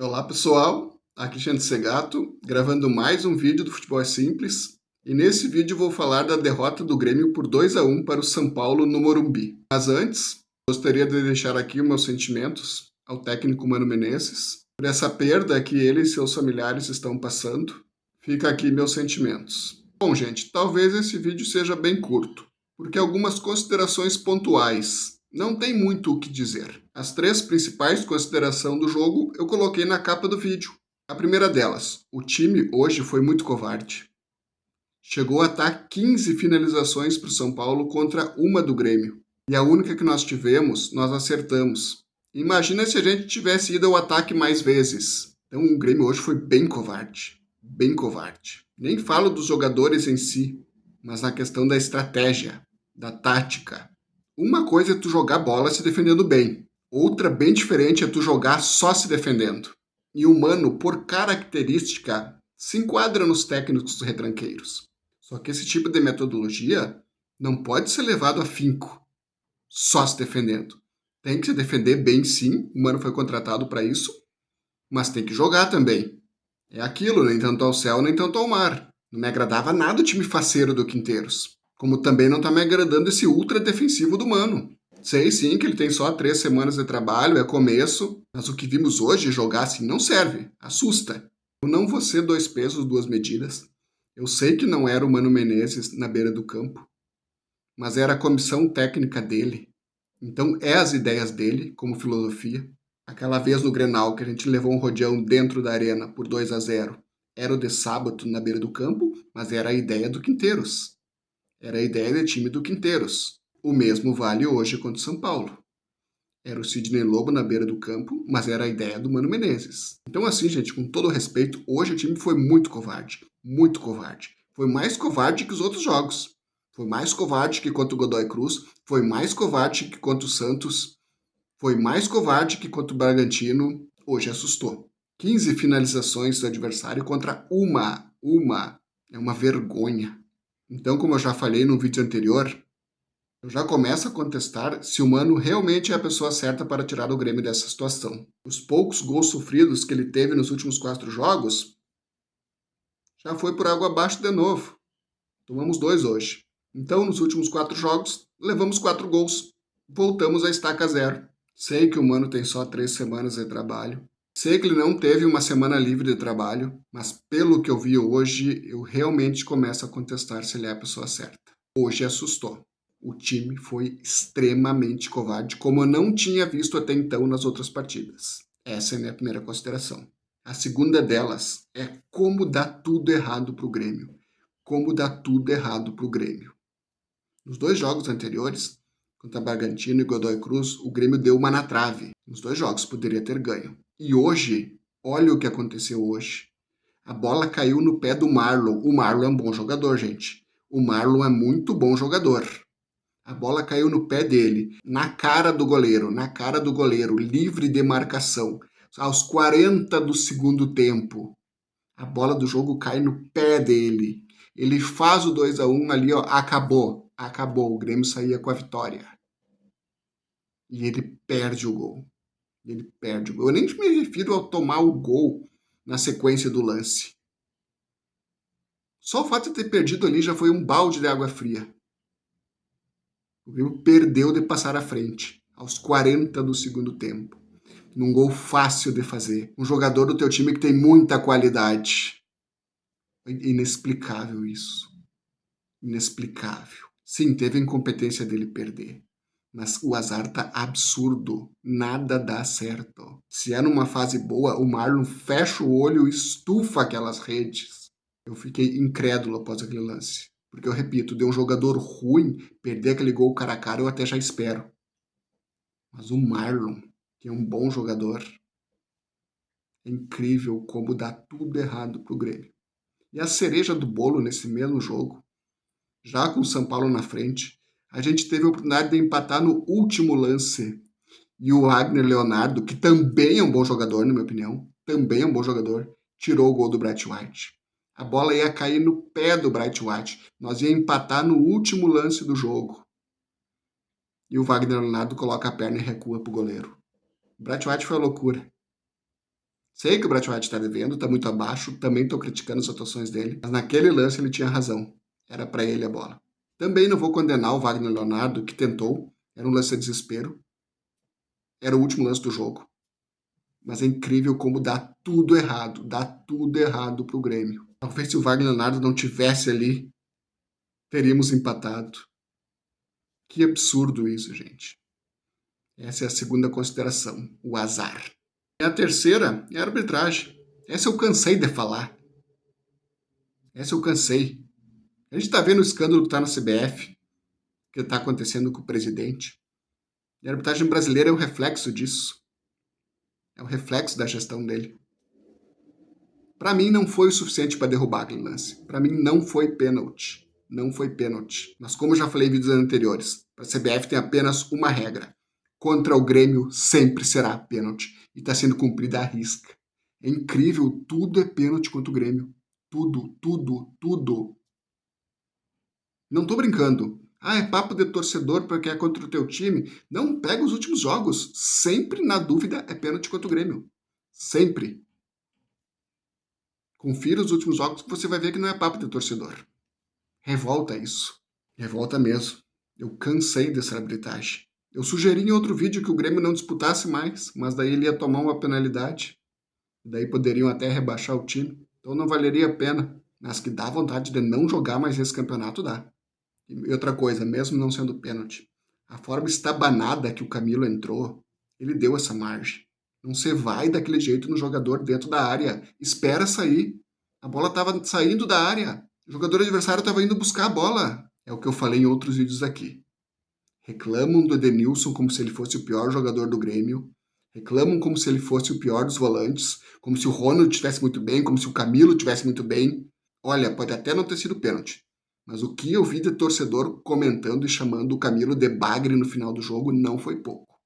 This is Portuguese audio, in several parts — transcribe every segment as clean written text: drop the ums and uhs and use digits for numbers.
Olá pessoal, aqui é Xande Segato, gravando mais um vídeo do Futebol é Simples. E nesse vídeo vou falar da derrota do Grêmio por 2-1 para o São Paulo no Morumbi. Mas antes, gostaria de deixar aqui meus sentimentos ao técnico Mano Menezes por essa perda que ele e seus familiares estão passando. Fica aqui meus sentimentos. Bom gente, talvez esse vídeo seja bem curto, porque algumas considerações pontuais. Não tem muito o que dizer. As três principais considerações do jogo eu coloquei na capa do vídeo. A primeira delas, o time hoje foi muito covarde. Chegou a estar 15 finalizações para o São Paulo contra uma do Grêmio. E a única que nós tivemos, nós acertamos. Imagina se a gente tivesse ido ao ataque mais vezes. Então o Grêmio hoje foi bem covarde. Bem covarde. Nem falo dos jogadores em si, mas na questão da estratégia, da tática. Uma coisa é tu jogar bola se defendendo bem. Outra, bem diferente, é tu jogar só se defendendo. E o Mano, por característica, se enquadra nos técnicos retranqueiros. Só que esse tipo de metodologia não pode ser levado a finco, só se defendendo. Tem que se defender bem sim, o Mano foi contratado para isso, mas tem que jogar também. É aquilo, nem tanto ao céu, nem tanto ao mar. Não me agradava nada o time faceiro do Quinteiros. Como também não tá me agradando esse ultra defensivo do Mano. Sei sim que ele tem só 3 semanas de trabalho, é começo, mas o que vimos hoje jogar assim não serve, assusta. Eu não vou ser 2 pesos, 2 medidas. Eu sei que não era o Mano Menezes na beira do campo, mas era a comissão técnica dele. Então é as ideias dele como filosofia. Aquela vez no Grenal que a gente levou um rodeão dentro da arena por 2-0, era o de sábado na beira do campo, mas era a ideia do Quinteiros. Era a ideia de time do Quinteiros. O mesmo vale hoje contra o São Paulo. Era o Sidney Lobo na beira do campo, mas era a ideia do Mano Menezes. Então assim, gente, com todo respeito, hoje o time foi muito covarde. Muito covarde. Foi mais covarde que os outros jogos. Foi mais covarde que contra o Godoy Cruz. Foi mais covarde que contra o Santos. Foi mais covarde que contra o Bragantino. Hoje assustou. 15 finalizações do adversário contra uma. É uma vergonha. Então, como eu já falei no vídeo anterior, eu já começo a contestar se o Mano realmente é a pessoa certa para tirar o Grêmio dessa situação. Os poucos gols sofridos que ele teve nos últimos 4 jogos já foi por água abaixo de novo. Tomamos 2 hoje. Então, nos últimos 4 jogos, levamos 4 gols. Voltamos à estaca zero. Sei que o Mano tem só 3 semanas de trabalho. Sei que ele não teve uma semana livre de trabalho, mas pelo que eu vi hoje, eu realmente começo a contestar se ele é a pessoa certa. Hoje assustou. O time foi extremamente covarde, como eu não tinha visto até então nas outras partidas. Essa é a minha primeira consideração. A segunda delas é como dá tudo errado para o Grêmio. Como dá tudo errado para o Grêmio. Nos 2 jogos anteriores, contra Bragantino e Godoy Cruz, o Grêmio deu uma na trave. Nos 2 jogos poderia ter ganho. E hoje, olha o que aconteceu hoje. A bola caiu no pé do Marlon. O Marlon é um bom jogador, gente. O Marlon é muito bom jogador. A bola caiu no pé dele, na cara do goleiro, livre de marcação. Aos 40 do segundo tempo, a bola do jogo cai no pé dele. Ele faz o 2-1 ali, ó, acabou. O Grêmio saía com a vitória. E ele perde o gol. Eu nem me refiro ao tomar o gol na sequência do lance. Só o fato de ter perdido ali já foi um balde de água fria. O Grêmio perdeu de passar à frente, aos 40 do segundo tempo. Num gol fácil de fazer. Um jogador do teu time que tem muita qualidade. Inexplicável isso. Inexplicável. Sim, teve a incompetência dele perder. Mas o azar tá absurdo. Nada dá certo. Se é numa fase boa, o Marlon fecha o olho e estufa aquelas redes. Eu fiquei incrédulo após aquele lance. Porque eu repito, de um jogador ruim perder aquele gol cara a cara, eu até já espero. Mas o Marlon, que é um bom jogador, é incrível como dá tudo errado pro Grêmio. E a cereja do bolo nesse mesmo jogo, já com o São Paulo na frente, a gente teve a oportunidade de empatar no último lance. E o Wagner Leonardo, que também é um bom jogador, na minha opinião, também é um bom jogador, tirou o gol do Bright White. A bola ia cair no pé do Bright White. Nós ia empatar no último lance do jogo. E o Wagner Leonardo coloca a perna e recua pro goleiro. O Bright White foi a loucura. Sei que o Bright White está devendo, está muito abaixo, também estou criticando as atuações dele, mas naquele lance ele tinha razão. Era para ele a bola. Também não vou condenar o Wagner Leonardo, que tentou, era um lance de desespero. Era o último lance do jogo. Mas é incrível como dá tudo errado pro Grêmio. Talvez se o Wagner Leonardo não tivesse ali, teríamos empatado. Que absurdo isso, gente. Essa é a segunda consideração, o azar. E a terceira é a arbitragem. Essa eu cansei de falar. Essa eu cansei. A gente tá vendo o escândalo que tá na CBF, que tá acontecendo com o presidente. E a arbitragem brasileira é o reflexo disso. É o reflexo da gestão dele. Para mim não foi o suficiente para derrubar aquele lance. Para mim não foi pênalti. Não foi pênalti. Mas como eu já falei em vídeos anteriores, a CBF tem apenas uma regra. Contra o Grêmio sempre será pênalti. E está sendo cumprida à risca. É incrível, tudo é pênalti contra o Grêmio. Tudo. Não tô brincando. Ah, é papo de torcedor porque é contra o teu time. Não, pega os últimos jogos. Sempre na dúvida é pênalti contra o Grêmio. Sempre. Confira os últimos jogos que você vai ver que não é papo de torcedor. Revolta isso. Revolta mesmo. Eu cansei dessa arbitragem. Eu sugeri em outro vídeo que o Grêmio não disputasse mais, mas daí ele ia tomar uma penalidade. Daí poderiam até rebaixar o time. Então não valeria a pena. Mas que dá vontade de não jogar mais esse campeonato, dá. E outra coisa, mesmo não sendo pênalti, a forma estabanada que o Camilo entrou, ele deu essa margem. Não se vai daquele jeito no jogador dentro da área. Espera sair. A bola estava saindo da área. O jogador adversário estava indo buscar a bola. É o que eu falei em outros vídeos aqui. Reclamam do Edenilson como se ele fosse o pior jogador do Grêmio. Reclamam como se ele fosse o pior dos volantes. Como se o Ronald estivesse muito bem, como se o Camilo estivesse muito bem. Olha, pode até não ter sido pênalti. Mas o que eu vi de torcedor comentando e chamando o Camilo de bagre no final do jogo não foi pouco.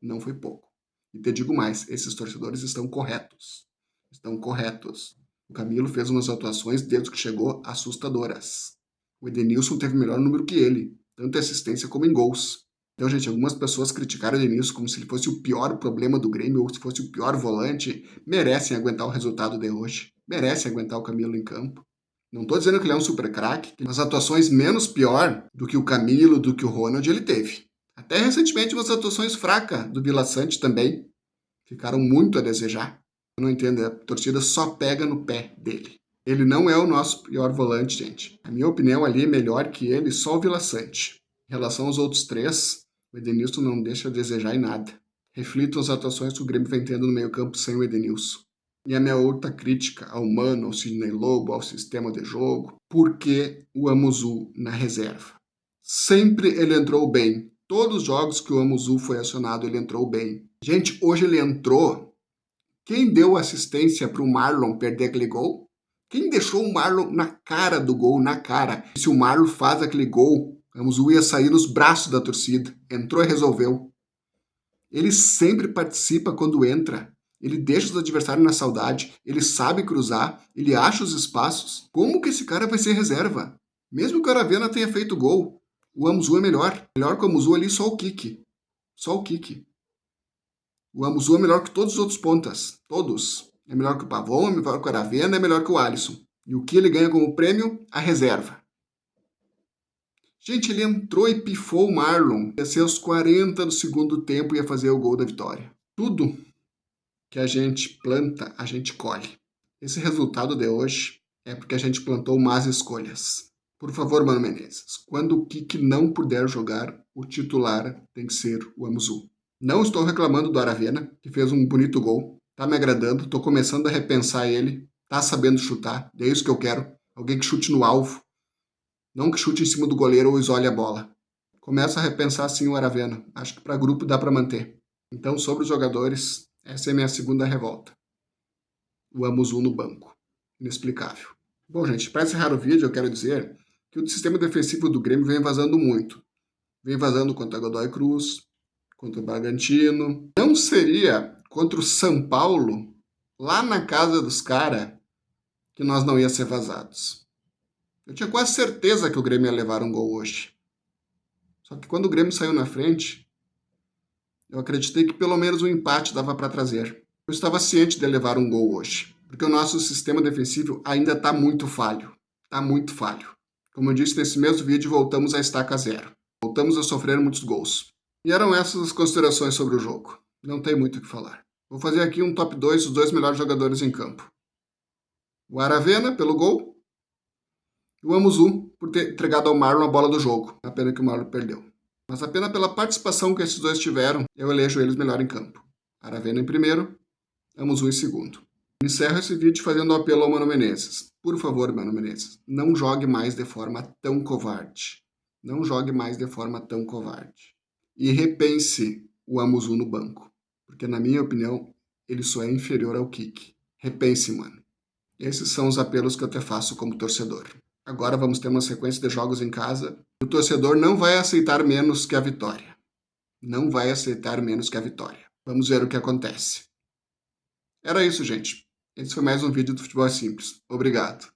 Não foi pouco. E te digo mais, esses torcedores estão corretos. Estão corretos. O Camilo fez umas atuações desde que chegou assustadoras. O Edenilson teve melhor número que ele, tanto em assistência como em gols. Então, gente, algumas pessoas criticaram o Edenilson como se ele fosse o pior problema do Grêmio ou se fosse o pior volante. Merecem aguentar o resultado de hoje. Merecem aguentar o Camilo em campo. Não estou dizendo que ele é um super craque, mas atuações menos pior do que o Camilo, do que o Ronald, ele teve. Até recentemente umas atuações fracas do Vila Sante também. Ficaram muito a desejar. Eu não entendo, a torcida só pega no pé dele. Ele não é o nosso pior volante, gente. A minha opinião ali é melhor que ele, só o Vila Sante. Em relação aos outros três, o Edenilson não deixa a desejar em nada. Reflitam as atuações que o Grêmio vem tendo no meio campo sem o Edenilson. E a minha outra crítica ao Mano, ao Sidney Lobo, ao sistema de jogo, por que o Amuzu na reserva? Sempre ele entrou bem. Todos os jogos que o Amuzu foi acionado, ele entrou bem. Gente, hoje ele entrou. Quem deu assistência para o Marlon perder aquele gol? Quem deixou o Marlon na cara do gol, na cara? E se o Marlon faz aquele gol, o Amuzu ia sair nos braços da torcida. Entrou e resolveu. Ele sempre participa quando entra. Ele deixa os adversários na saudade, ele sabe cruzar, ele acha os espaços. Como que esse cara vai ser reserva? Mesmo que o Aravena tenha feito gol, o Amuzu é melhor. Melhor que o Amuzu ali, só o Kiki. Só o Kiki. O Amuzu é melhor que todos os outros pontas. Todos. É melhor que o Pavon, é melhor que o Aravena, é melhor que o Alisson. E o que ele ganha como prêmio? A reserva. Gente, ele entrou e pifou o Marlon. Ia ser aos 40 do segundo tempo e ia fazer o gol da vitória. Tudo que a gente planta, a gente colhe. Esse resultado de hoje é porque a gente plantou más escolhas. Por favor, Mano Menezes, quando o Kiki não puder jogar, o titular tem que ser o Amuzu. Não estou reclamando do Aravena, que fez um bonito gol. Tá me agradando, estou começando a repensar ele. Tá sabendo chutar, é isso que eu quero. Alguém que chute no alvo. Não que chute em cima do goleiro ou isole a bola. Começa a repensar sim o Aravena. Acho que para grupo dá para manter. Então, sobre os jogadores, essa é a minha segunda revolta. O Amuzu no banco. Inexplicável. Bom, gente, para encerrar o vídeo, eu quero dizer que o sistema defensivo do Grêmio vem vazando muito. Vem vazando contra a Godoy Cruz, contra o Bragantino. Não seria contra o São Paulo, lá na casa dos caras, que nós não ia ser vazados. Eu tinha quase certeza que o Grêmio ia levar um gol hoje. Só que quando o Grêmio saiu na frente, eu acreditei que pelo menos um empate dava para trazer. Eu estava ciente de levar um gol hoje, porque o nosso sistema defensivo ainda está muito falho. Está muito falho. Como eu disse nesse mesmo vídeo, voltamos à estaca zero. Voltamos a sofrer muitos gols. E eram essas as considerações sobre o jogo. Não tem muito o que falar. Vou fazer aqui um top 2 dos 2 melhores jogadores em campo. O Aravena, pelo gol. E o Amuzu, por ter entregado ao Marlon a bola do jogo. A pena que o Marlon perdeu. Mas apenas pela participação que esses dois tiveram, eu elejo eles melhor em campo. Aravena em primeiro, Amuzu em segundo. Encerro esse vídeo fazendo um apelo ao Mano Menezes. Por favor, Mano Menezes, não jogue mais de forma tão covarde. Não jogue mais de forma tão covarde. E repense o Amuzu no banco. Porque, na minha opinião, ele só é inferior ao Kik. Repense, mano. Esses são os apelos que eu te faço como torcedor. Agora vamos ter uma sequência de jogos em casa. O torcedor não vai aceitar menos que a vitória. Não vai aceitar menos que a vitória. Vamos ver o que acontece. Era isso, gente. Esse foi mais um vídeo do Futebol Simples. Obrigado.